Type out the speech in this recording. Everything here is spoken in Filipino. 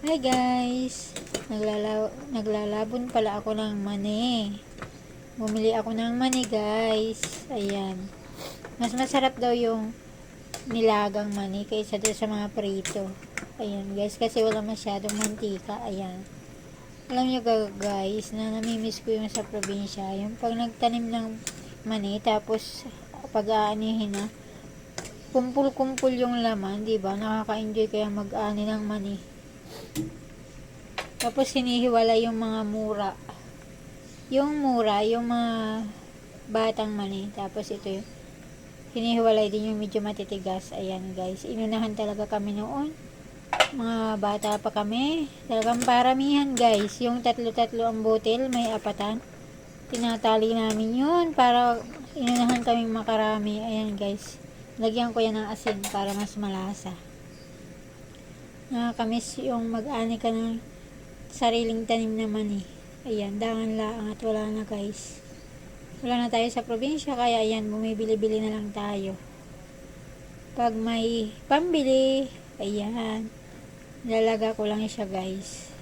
Hi guys! Naglalabon pala ako ng mani. Bumili ako ng mani guys. Ayan. Mas masarap daw yung nilagang mani kaysa doon sa mga prito. Ayan guys, kasi wala masyadong mantika. Ayan. Alam nyo guys, na namimiss ko yung sa probinsya. Yung pag nagtanim ng mani, tapos pag aanihin na, kumpul-kumpul yung laman, diba? Nakaka-enjoy kaya mag-ani ng mani. Tapos hinihiwala yung mga mura. Yung mura, yung mga batang mani. Tapos ito yung hinihiwalay din yung medyo matitigas. Ayan guys. Inunahan talaga kami noon. Mga bata pa kami. Talagang paramihan guys. Yung tatlo-tatlo ang butil, may apatan. Tinatali namin yun para inunahan kaming makarami. Ayan guys. Lagyan ko yan ng asin para mas malasa. Nakakamiss yung mag-ani ka ng sariling tanim naman eh. Ayan, dangan lang at wala na guys. Wala na tayo sa probinsya, kaya ayan, bumibili-bili na lang tayo. Pag may pambili, ayan, lalaga ko lang siya guys.